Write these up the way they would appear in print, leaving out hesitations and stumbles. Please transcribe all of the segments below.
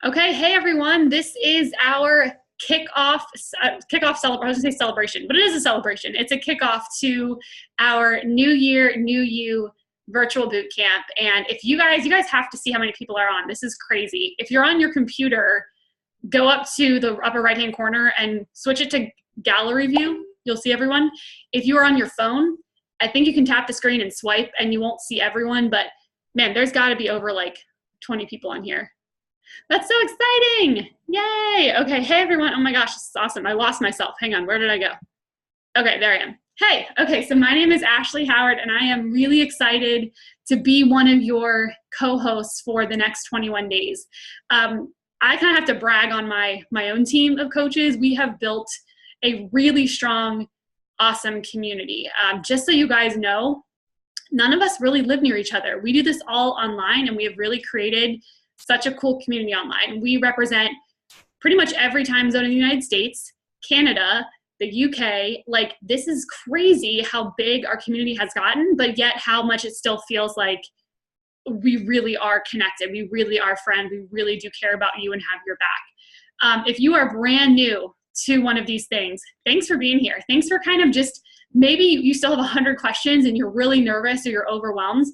Okay, hey everyone. This is our kickoff celebration. I was gonna say celebration, but it is a celebration. It's a kickoff to our New Year, New You virtual boot camp. And if you guys have to see how many people are on. This is crazy. If you're on your computer, go up to the upper right-hand corner and switch it to gallery view. You'll see everyone. If you are on your phone, I think you can tap the screen and swipe, and you won't see everyone. But man, there's got to be over like 20 people on here. That's so exciting! Yay! Okay, hey everyone. Oh my gosh, this is awesome. I lost myself. Hang on, where did I go? Okay, there I am. Hey, okay, so my name is Ashley Howard, and I am really excited to be one of your co-hosts for the next 21 days. I kind of have to brag on my own team of coaches. We have built a really strong, awesome community. Just so you guys know, none of us really live near each other. We do this all online, and we have really created such a cool community online. We represent pretty much every time zone in the United States, Canada, the UK. Like, this is crazy how big our community has gotten, but yet how much it still feels like we really are connected. We really are friends. We really do care about you and have your back. If you are brand new to one of these things, thanks for being here. Thanks for kind of just, maybe you still have 100 questions and you're really nervous or you're overwhelmed.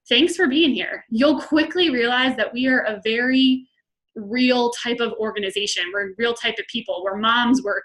Thanks for being here. You'll quickly realize that we are a very real type of organization. We're a real type of people. We're moms, we're,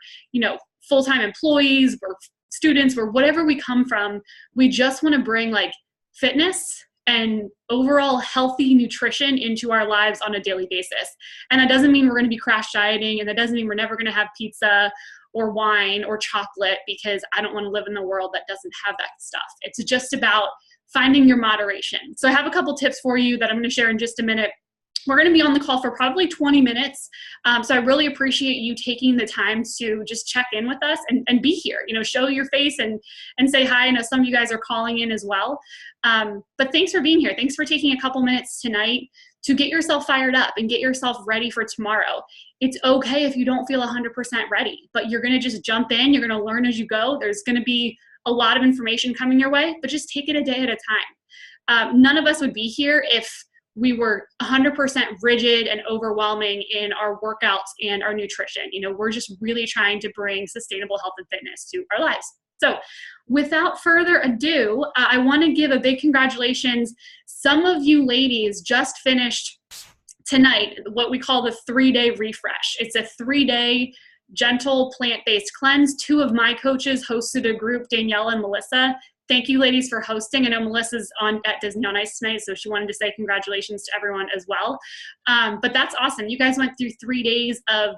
full-time employees, we're students, we're whatever we come from. We just want to bring like fitness and overall healthy nutrition into our lives on a daily basis. And that doesn't mean we're going to be crash dieting, and that doesn't mean we're never going to have pizza or wine or chocolate, because I don't want to live in a world that doesn't have that stuff. It's just about finding your moderation. So I have a couple tips for you that I'm going to share in just a minute. We're going to be on the call for probably 20 minutes. So I really appreciate you taking the time to just check in with us and be here, show your face and say hi. I know some of you guys are calling in as well. But thanks for being here. Thanks for taking a couple minutes tonight to get yourself fired up and get yourself ready for tomorrow. It's okay if you don't feel 100% ready, but you're going to just jump in. You're going to learn as you go. There's going to be a lot of information coming your way, but just take it a day at a time. None of us would be here if we were 100% rigid and overwhelming in our workouts and our nutrition. We're just really trying to bring sustainable health and fitness to our lives. So without further ado, I want to give a big congratulations. Some of you ladies just finished tonight what we call the 3-day refresh. It's a 3-day gentle plant-based cleanse. 2 of my coaches hosted a group, Danielle and Melissa. Thank you, ladies, for hosting. I know Melissa's at Disney on Ice tonight, so she wanted to say congratulations to everyone as well. But that's awesome. You guys went through 3 days of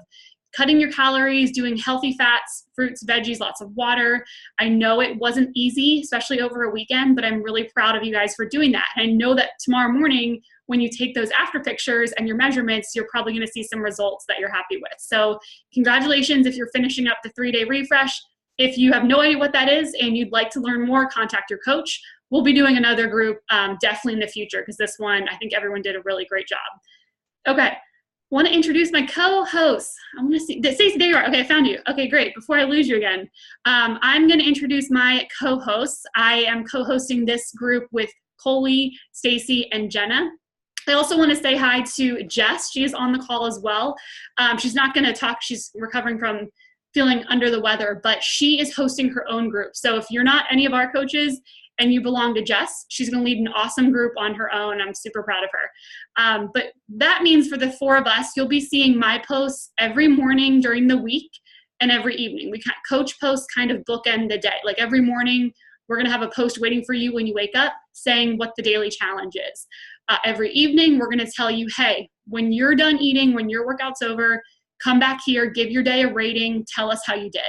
cutting your calories, doing healthy fats, fruits, veggies, lots of water. I know it wasn't easy, especially over a weekend, but I'm really proud of you guys for doing that. And I know that tomorrow morning, when you take those after pictures and your measurements, you're probably going to see some results that you're happy with. So congratulations if you're finishing up the 3-day refresh. If you have no idea what that is and you'd like to learn more, contact your coach. We'll be doing another group definitely in the future, because this one, I think everyone did a really great job. Okay, want to introduce my co-hosts. I want to see, Stacey, there you are. Okay, I found you. Okay, great. Before I lose you again, I'm going to introduce my co-hosts. I am co-hosting this group with Coley, Stacey, and Jenna. I also want to say hi to Jess. She is on the call as well. She's not going to talk. She's recovering from feeling under the weather, but she is hosting her own group. So if you're not any of our coaches and you belong to Jess, she's going to lead an awesome group on her own. I'm super proud of her. But that means for the 4 of us, you'll be seeing my posts every morning during the week and every evening. We coach posts kind of bookend the day. Like every morning, we're going to have a post waiting for you when you wake up saying what the daily challenge is. Every evening, we're going to tell you, hey, when you're done eating, when your workout's over, come back here, give your day a rating, tell us how you did.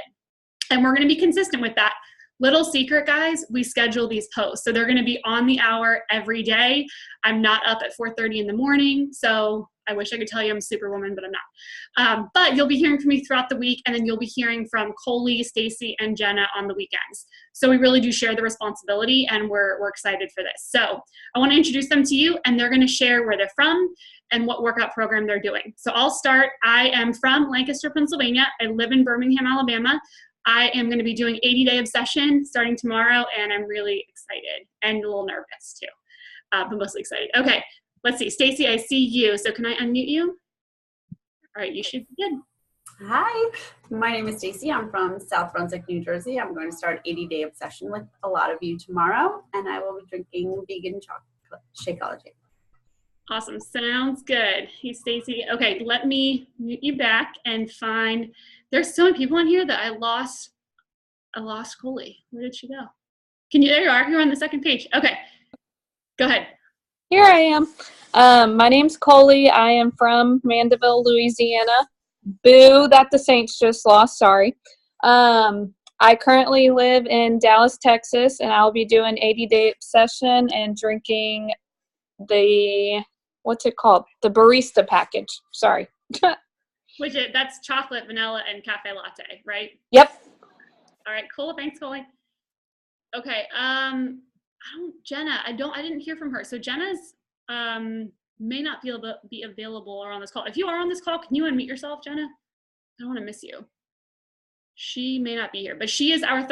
And we're going to be consistent with that. Little secret, guys, we schedule these posts. So they're going to be on the hour every day. I'm not up at 4:30 in the morning, so I wish I could tell you I'm Superwoman, but I'm not. But you'll be hearing from me throughout the week, and then you'll be hearing from Coley, Stacey, and Jenna on the weekends. So we really do share the responsibility, and we're excited for this. So I want to introduce them to you, and they're going to share where they're from and what workout program they're doing. So I'll start. I am from Lancaster, Pennsylvania. I live in Birmingham, Alabama. I am going to be doing 80-day obsession starting tomorrow, and I'm really excited and a little nervous too, but mostly excited. Okay, let's see. Stacey, I see you. So can I unmute you? All right, you should be good. Hi, my name is Stacy. I'm from South Brunswick, New Jersey. I'm going to start 80-day obsession with a lot of you tomorrow, and I will be drinking vegan chocolate Shakeology. Awesome. Sounds good. Hey, Stacy. Okay, let me mute you back and find. There's so many people on here that I lost. I lost Coley. Where did she go? Can you? There you are. You're on the second page. Okay, go ahead. Here I am. My name's Coley. I am from Mandeville, Louisiana. Boo that the Saints just lost. Sorry. I currently live in Dallas, Texas, and I'll be doing 80-day obsession and drinking the, what's it called? The barista package. Sorry. That's chocolate, vanilla, and cafe latte, right? Yep. All right, cool. Thanks, Coley. Okay. Jenna, I didn't hear from her. So Jenna's may not be available or on this call. If you are on this call, can you unmute yourself, Jenna? I don't want to miss you. She may not be here, but she is our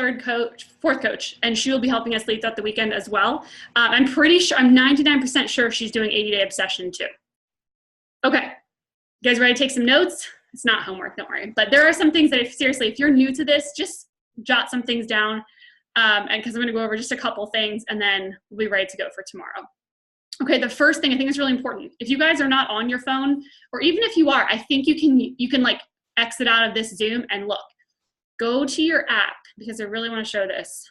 fourth coach, and she will be helping us lead throughout the weekend as well. I'm 99% sure she's doing 80-day obsession too. Okay, you guys ready to take some notes? It's not homework, don't worry. But there are some things that if you're new to this, just jot some things down. And because I'm going to go over just a couple things, and then we'll be ready to go for tomorrow. Okay, the first thing I think is really important. If you guys are not on your phone, or even if you are, I think you can like exit out of this Zoom and look. Go to your app, because I really want to show this.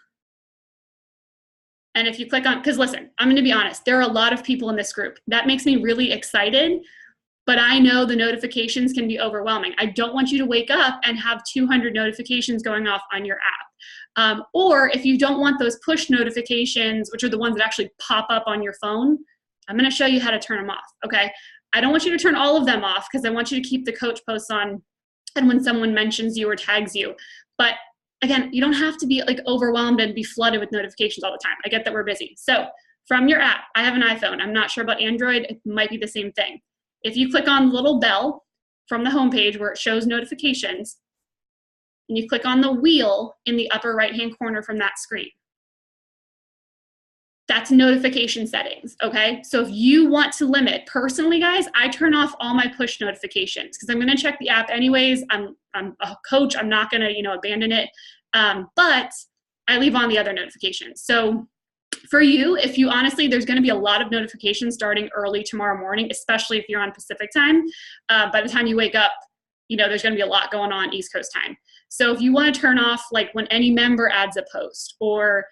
And if you click on, because listen, I'm going to be honest, there are a lot of people in this group. That makes me really excited, but I know the notifications can be overwhelming. I don't want you to wake up and have 200 notifications going off on your app. Or if you don't want those push notifications, which are the ones that actually pop up on your phone, I'm going to show you how to turn them off, okay? I don't want you to turn all of them off, because I want you to keep the coach posts on and when someone mentions you or tags you. But again, you don't have to be like overwhelmed and be flooded with notifications all the time. I get that we're busy. So from your app, I have an iPhone. I'm not sure about Android. It might be the same thing. If you click on the little bell from the homepage where it shows notifications, and you click on the wheel in the upper right-hand corner from that screen, that's notification settings, okay? So if you want to limit, personally, guys, I turn off all my push notifications because I'm gonna check the app anyways. I'm a coach, I'm not gonna, abandon it, but I leave on the other notifications. So for you, if you honestly, there's gonna be a lot of notifications starting early tomorrow morning, especially if you're on Pacific time. By the time you wake up, there's gonna be a lot going on East Coast time. So if you wanna turn off like when any member adds a post, or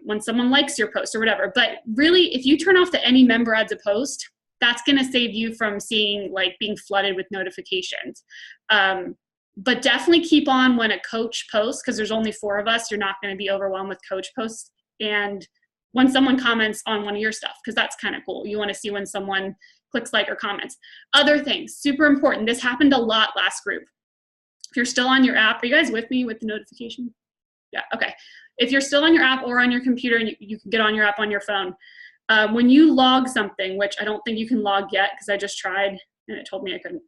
when someone likes your post or whatever. But really, if you turn off the any member adds a post, that's going to save you from seeing like being flooded with notifications. But definitely keep on when a coach posts, because there's only 4 of us. You're not going to be overwhelmed with coach posts. And when someone comments on one of your stuff, because that's kind of cool. You want to see when someone clicks like or comments. Other things, super important. This happened a lot last group. If you're still on your app, are you guys with me with the notification? Yeah, okay. If you're still on your app or on your computer, and you can get on your app on your phone, when you log something, which I don't think you can log yet because I just tried and it told me I couldn't,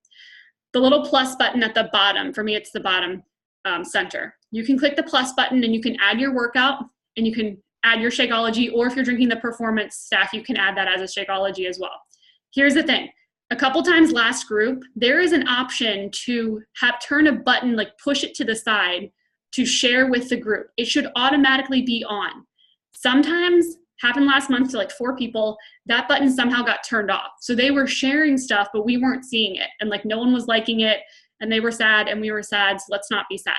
the little plus button at the bottom, for me it's the bottom center. You can click the plus button and you can add your workout, and you can add your Shakeology, or if you're drinking the performance stack, you can add that as a Shakeology as well. Here's the thing. A couple times last group, there is an option to turn a button, like push it to the side, to share with the group. It should automatically be on. Sometimes, happened last month to like 4 people, that button somehow got turned off. So they were sharing stuff, but we weren't seeing it. And like no one was liking it, and they were sad and we were sad, so let's not be sad.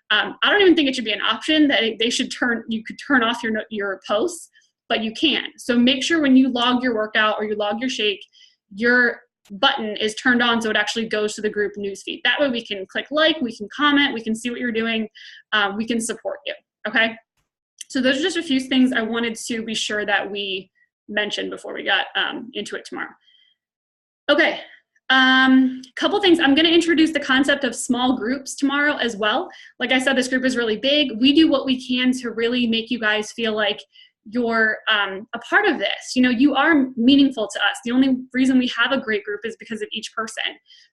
I don't even think it should be an option that you could turn off your posts, but you can. So make sure when you log your workout or you log your shake, your button is turned on so it actually goes to the group newsfeed. That way we can click like, we can comment, we can see what you're doing, we can support you, okay? So those are just a few things I wanted to be sure that we mentioned before we got into it tomorrow. Okay, couple things. I'm gonna introduce the concept of small groups tomorrow as well. Like I said, this group is really big. We do what we can to really make you guys feel like you're a part of this. You are meaningful to us. The only reason we have a great group is because of each person.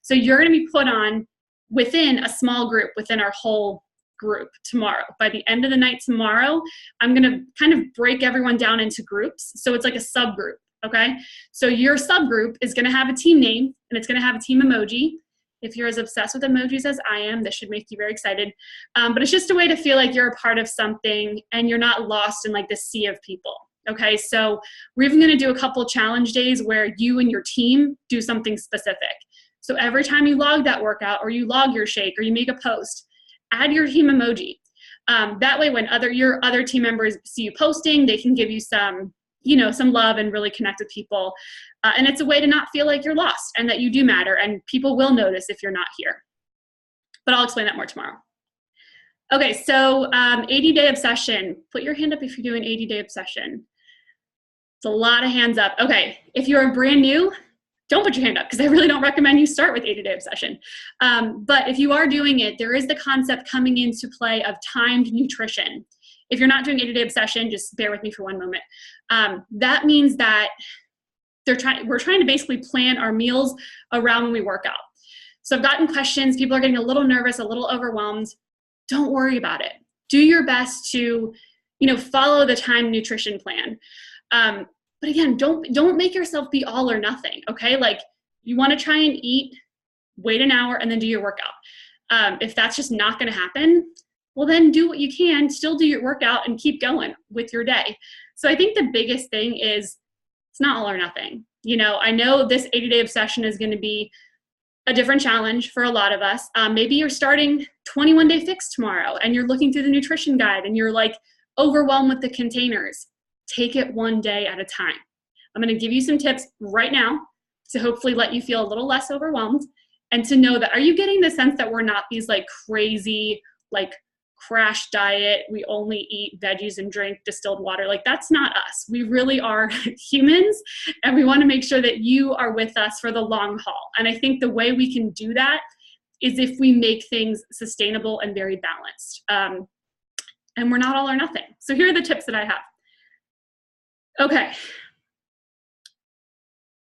So you're going to be put on within a small group within our whole group tomorrow. By the end of the night tomorrow, I'm going to kind of break everyone down into groups. So it's like a subgroup, okay? So your subgroup is going to have a team name, and it's going to have a team emoji. If you're as obsessed with emojis as I am, this should make you very excited. But it's just a way to feel like you're a part of something and you're not lost in like the sea of people. Okay, so we're even going to do a couple challenge days where you and your team do something specific. So every time you log that workout or you log your shake or you make a post, add your team emoji. That way when your other team members see you posting, they can give you some love and really connect with people. And it's a way to not feel like you're lost and that you do matter, and people will notice if you're not here. But I'll explain that more tomorrow. Okay, so 80-day obsession. Put your hand up if you're doing 80-day obsession. It's a lot of hands up. Okay, if you're brand new, don't put your hand up because I really don't recommend you start with 80-day obsession. But if you are doing it, there is the concept coming into play of timed nutrition. If you're not doing 80-day obsession, just bear with me for one moment. That means that we're trying to basically plan our meals around when we work out. So I've gotten questions. People are getting a little nervous, a little overwhelmed. Don't worry about it. Do your best to, follow the timed nutrition plan. But again, don't make yourself be all or nothing, okay? Like you want to try and eat, wait an hour, and then do your workout. If that's just not going to happen, well then do what you can, still do your workout and keep going with your day. So I think the biggest thing is it's not all or nothing. I know this 80-day obsession is going to be a different challenge for a lot of us. Maybe you're starting 21-day fix tomorrow and you're looking through the nutrition guide and you're like overwhelmed with the containers. Take it one day at a time. I'm going to give you some tips right now to hopefully let you feel a little less overwhelmed and to know that, are you getting the sense that we're not these like crazy, like crash diet, we only eat veggies and drink distilled water? Like that's not us. We really are humans, and we want to make sure that you are with us for the long haul. And I think the way we can do that is if we make things sustainable and very balanced. And we're not all or nothing. So here are the tips that I have. Okay.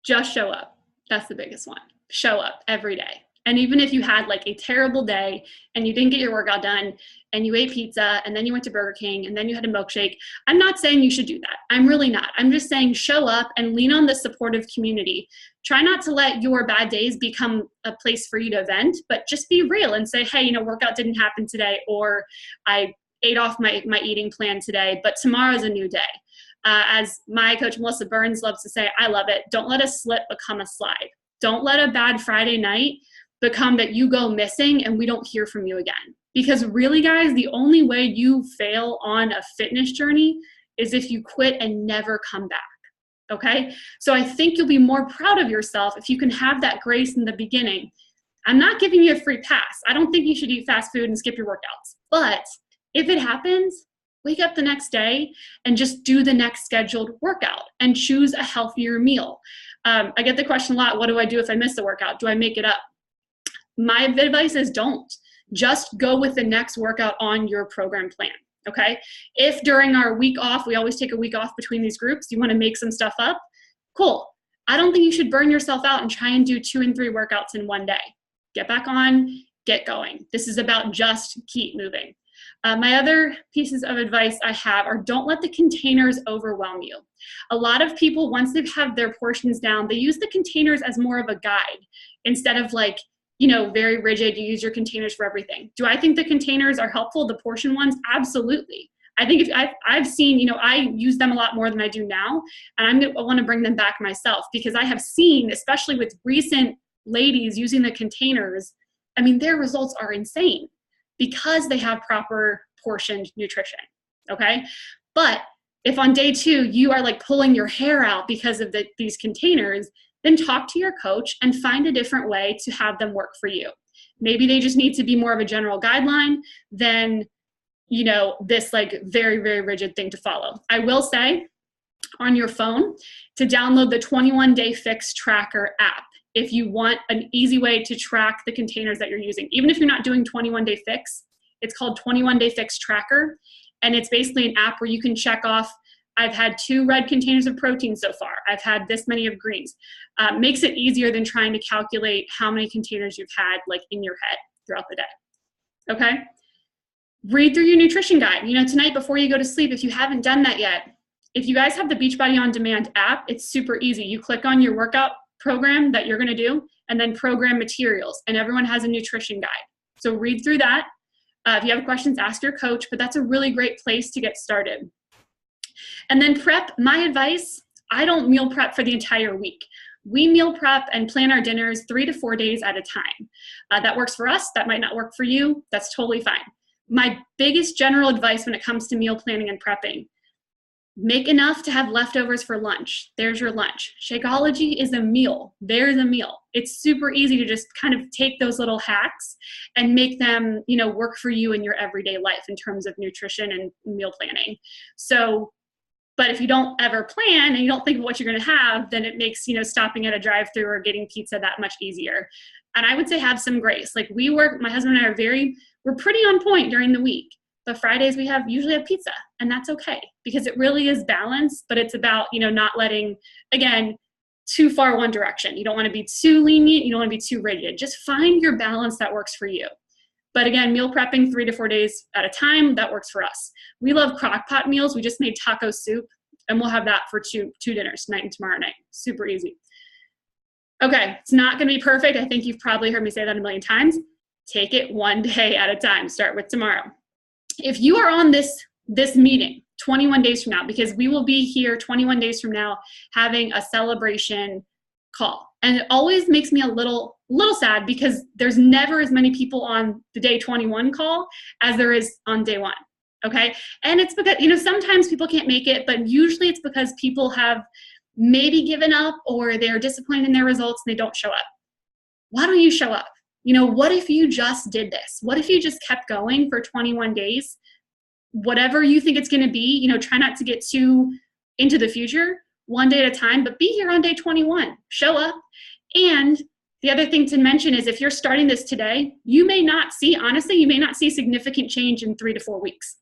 Just show up. That's the biggest one. Show up every day. And even if you had like a terrible day and you didn't get your workout done and you ate pizza and then you went to Burger King and then you had a milkshake, I'm not saying you should do that. I'm really not. I'm just saying show up and lean on the supportive community. Try not to let your bad days become a place for you to vent, but just be real and say, hey, workout didn't happen today, or I ate off my eating plan today, but tomorrow's a new day. As my coach Melissa Burns loves to say, I love it. Don't let a slip become a slide. Don't let a bad Friday night become that you go missing and we don't hear from you again. Because really, guys, the only way you fail on a fitness journey is if you quit and never come back. Okay? So I think you'll be more proud of yourself if you can have that grace in the beginning. I'm not giving you a free pass. I don't think you should eat fast food and skip your workouts. But if it happens, wake up the next day and just do the next scheduled workout and choose a healthier meal. I get the question a lot, what do I do if I miss the workout? Do I make it up? My advice is don't. Just go with the next workout on your program plan, okay? If during our week off, we always take a week off between these groups, you wanna make some stuff up, cool. I don't think you should burn yourself out and try and do 2 and 3 workouts in one day. Get back on, get going. This is about just keep moving. My other pieces of advice I have are don't let the containers overwhelm you. A lot of people, once they've had their portions down, they use the containers as more of a guide instead of like, very rigid, you use your containers for everything. Do I think the containers are helpful, the portion ones? Absolutely. I think I've seen, I use them a lot more than I do now, and I want to bring them back myself because I have seen, especially with recent ladies using the containers, their results are insane because they have proper portioned nutrition, okay? But if on day 2 you are like pulling your hair out because of these containers, then talk to your coach and find a different way to have them work for you. Maybe they just need to be more of a general guideline than, this like very, very rigid thing to follow. I will say on your phone to download the 21-Day Fix Tracker app if you want an easy way to track the containers that you're using. Even if you're not doing 21-Day Fix, it's called 21-Day Fix Tracker. And it's basically an app where you can check off, I've had 2 red containers of protein so far. I've had this many of greens. Makes it easier than trying to calculate how many containers you've had like in your head throughout the day. Okay? Read through your nutrition guide. Tonight before you go to sleep, if you haven't done that yet, if you guys have the Beachbody On Demand app, it's super easy. You click on your workout program that you're going to do, and then program materials. And everyone has a nutrition guide. So read through that. If you have questions, ask your coach, but that's a really great place to get started. And then prep, my advice, I don't meal prep for the entire week. We meal prep and plan our dinners 3 to 4 days at a time. That works for us. That might not work for you. That's totally fine. My biggest general advice when it comes to meal planning and prepping, make enough to have leftovers for lunch. There's your lunch. Shakeology is a meal. There's a meal. It's super easy to just kind of take those little hacks and make them, work for you in your everyday life in terms of nutrition and meal planning. So, but if you don't ever plan and you don't think of what you're going to have, then it makes, stopping at a drive-thru or getting pizza that much easier. And I would say have some grace. Like my husband and I we're pretty on point during the week. But Fridays we usually have pizza, and that's okay because it really is balanced, but it's about, not letting, again, too far one direction. You don't want to be too lenient. You don't want to be too rigid. Just find your balance that works for you. But again, meal prepping 3 to 4 days at a time, that works for us. We love crock pot meals. We just made taco soup, and we'll have that for two dinners, tonight and tomorrow night. Super easy. Okay, it's not going to be perfect. I think you've probably heard me say that a million times. Take it one day at a time. Start with tomorrow. If you are on this meeting 21 days from now, because we will be here 21 days from now having a celebration call. And it always makes me a little sad because there's never as many people on the day 21 call as there is on day 1. Okay. And it's because, sometimes people can't make it, but usually it's because people have maybe given up or they're disappointed in their results and they don't show up. Why don't you show up? What if you just did this? What if you just kept going for 21 days? Whatever you think it's going to be, try not to get too into the future, one day at a time, but be here on day 21. Show up. And the other thing to mention is if you're starting this today, you may not see significant change in 3 to 4 weeks.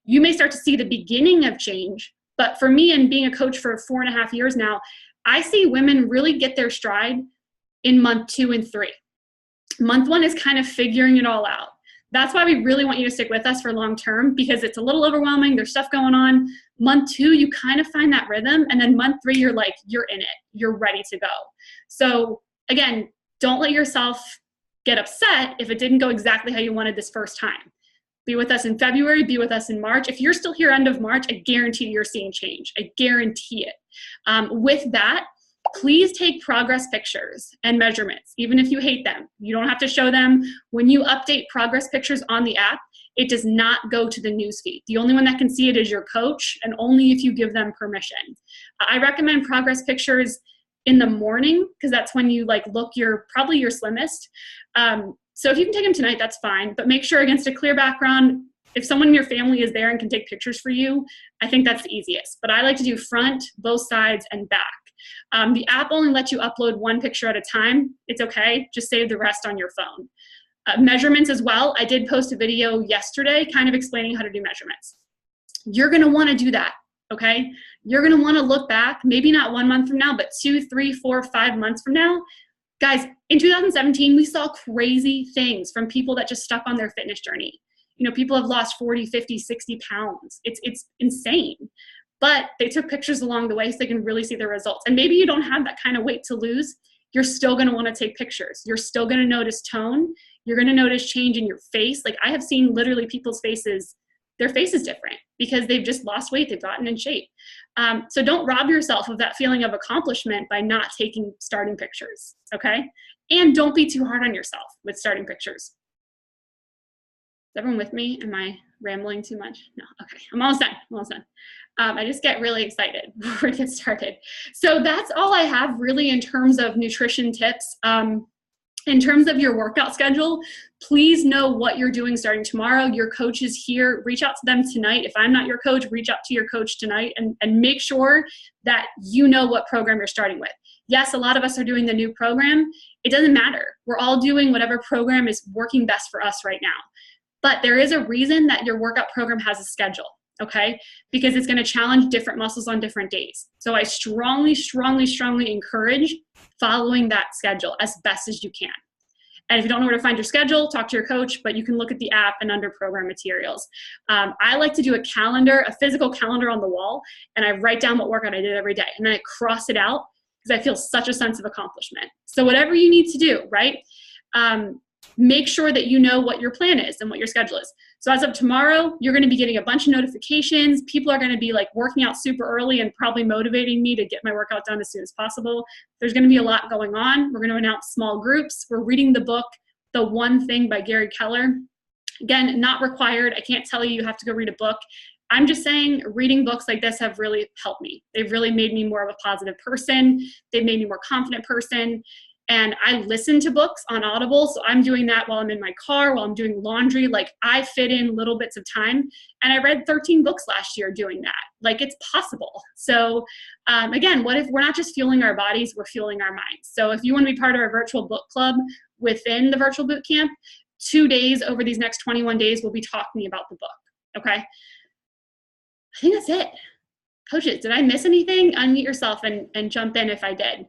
You may start to see the beginning of change. But for me, and being a coach for 4.5 years now, I see women really get their stride in month 2 and 3. Month 1 is kind of figuring it all out. That's why we really want you to stick with us for long term, because it's a little overwhelming. There's stuff going on. Month 2, you kind of find that rhythm. And then month 3, you're in it. You're ready to go. So again, don't let yourself get upset if it didn't go exactly how you wanted this first time. Be with us in February, be with us in March. If you're still here end of March, I guarantee you're seeing change. I guarantee it. With that, please take progress pictures and measurements, even if you hate them. You don't have to show them. When you update progress pictures on the app, it does not go to the newsfeed. The only one that can see it is your coach, and only if you give them permission. I recommend progress pictures in the morning because that's when you look probably your slimmest. So if you can take them tonight, that's fine. But make sure against a clear background. If someone in your family is there and can take pictures for you, I think that's the easiest. But I like to do front, both sides, and back. The app only lets you upload 1 picture at a time. It's okay. Just save the rest on your phone. Measurements as well. I did post a video yesterday kind of explaining how to do measurements. You're going to want to do that, okay? You're going to want to look back, maybe not 1 month from now, but 2, 3, 4, 5 months from now. Guys, in 2017, we saw crazy things from people that just stuck on their fitness journey. People have lost 40, 50, 60 pounds. It's insane. But they took pictures along the way so they can really see the results. And maybe you don't have that kind of weight to lose. You're still going to want to take pictures. You're still going to notice tone. You're going to notice change in your face. I have seen literally people's faces, their face is different because they've just lost weight. They've gotten in shape. So don't rob yourself of that feeling of accomplishment by not taking starting pictures, okay? And don't be too hard on yourself with starting pictures. Is everyone with me? Am I rambling too much? No, okay, I'm almost done. I just get really excited before we get started. So that's all I have really in terms of nutrition tips. In terms of your workout schedule, please know what you're doing starting tomorrow. Your coach is here. Reach out to them tonight. If I'm not your coach, reach out to your coach tonight and make sure that you know what program you're starting with. Yes, a lot of us are doing the new program. It doesn't matter. We're all doing whatever program is working best for us right now. But there is a reason that your workout program has a schedule, okay? Because it's going to challenge different muscles on different days. So I strongly, strongly, strongly encourage following that schedule as best as you can. And if you don't know where to find your schedule, talk to your coach, but you can look at the app and under program materials. I like to do a calendar, a physical calendar on the wall, and I write down what workout I did every day. And then I cross it out because I feel such a sense of accomplishment. So whatever you need to do, right? Make sure that you know what your plan is and what your schedule is. So as of tomorrow, you're going to be getting a bunch of notifications. People are going to be like working out super early and probably motivating me to get my workout done as soon as possible. There's going to be a lot going on. We're going to announce small groups. We're reading the book, The One Thing by Gary Keller. Again, not required. I can't tell you you have to go read a book. I'm just saying reading books like this have really helped me. They've really made me more of a positive person. They've made me a more confident person. And I listen to books on Audible, so I'm doing that while I'm in my car, while I'm doing laundry. Like, I fit in little bits of time. And I read 13 books last year doing that. Like, it's possible. So again, what if we're not just fueling our bodies, we're fueling our minds? So if you want to be part of our virtual book club within the virtual boot camp, 2 days over these next 21 days, we'll be talking about the book, okay? I think that's it. Coaches, did I miss anything? Unmute yourself and jump in if I did.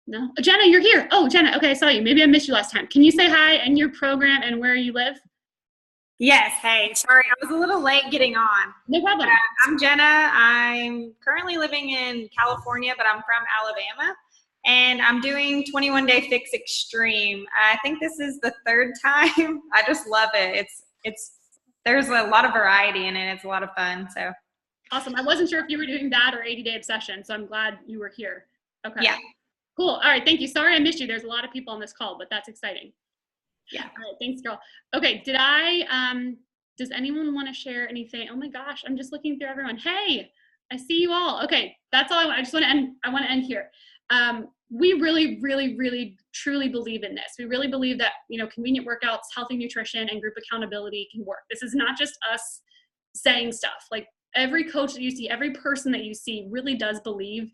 No? Jenna, you're here. Oh, Jenna, okay, I saw you. Maybe I missed you last time. Can you say hi and your program and where you live? Yes, hey, sorry, I was a little late getting on. No problem. I'm Jenna. I'm currently living in California, but I'm from Alabama, and I'm doing 21-Day Fix Extreme. I think this is the third time. I just love it. There's a lot of variety in it. It's a lot of fun, so. Awesome. I wasn't sure if you were doing that or 80-Day Obsession, so I'm glad you were here. Okay. Yeah. Cool. All right. Thank you. Sorry I missed you. There's a lot of people on this call, but that's exciting. Yeah. All right. Thanks, girl. Okay. Does anyone want to share anything? Oh my gosh. I'm just looking through everyone. Hey, I see you all. Okay. That's all. I just want to end. I want to end here. We really, really, really, truly believe in this. We really believe that, convenient workouts, healthy nutrition, and group accountability can work. This is not just us saying stuff. Like, every coach that you see, every person that you see really does believe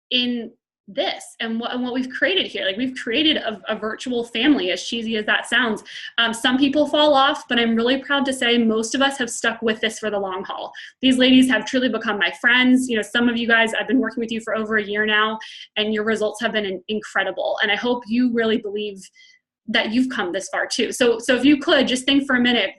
in this and what we've created here. Like, we've created a virtual family, as cheesy as that sounds. Some people fall off, but I'm really proud to say most of us have stuck with this for the long haul. These ladies have truly become my friends. Some of you guys, I've been working with you for over a year now, and your results have been incredible. And I hope you really believe that you've come this far too. So if you could just think for a minute,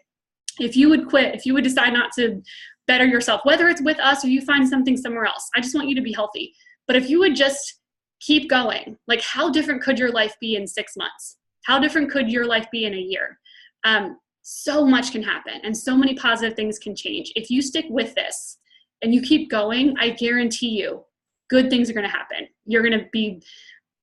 if you would quit, if you would decide not to better yourself, whether it's with us or you find something somewhere else, I just want you to be healthy. But if you would just keep going, like, how different could your life be in 6 months? How different could your life be in a year? So much can happen and so many positive things can change. If you stick with this and you keep going, I guarantee you good things are going to happen. You're going to be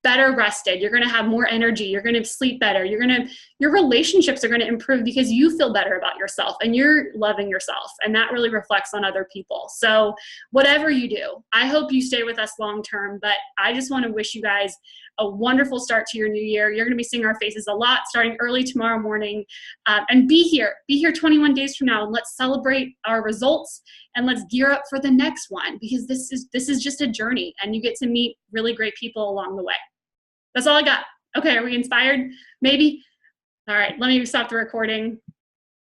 better rested. You're going to have more energy. You're going to sleep better. Your relationships are going to improve because you feel better about yourself and you're loving yourself. And that really reflects on other people. So whatever you do, I hope you stay with us long term, but I just want to wish you guys a wonderful start to your new year. You're going to be seeing our faces a lot starting early tomorrow morning. And be here 21 days from now, and let's celebrate our results and let's gear up for the next one, because this is just a journey and you get to meet really great people along the way. That's all I got. Okay, are we inspired? Maybe? All right, let me stop the recording.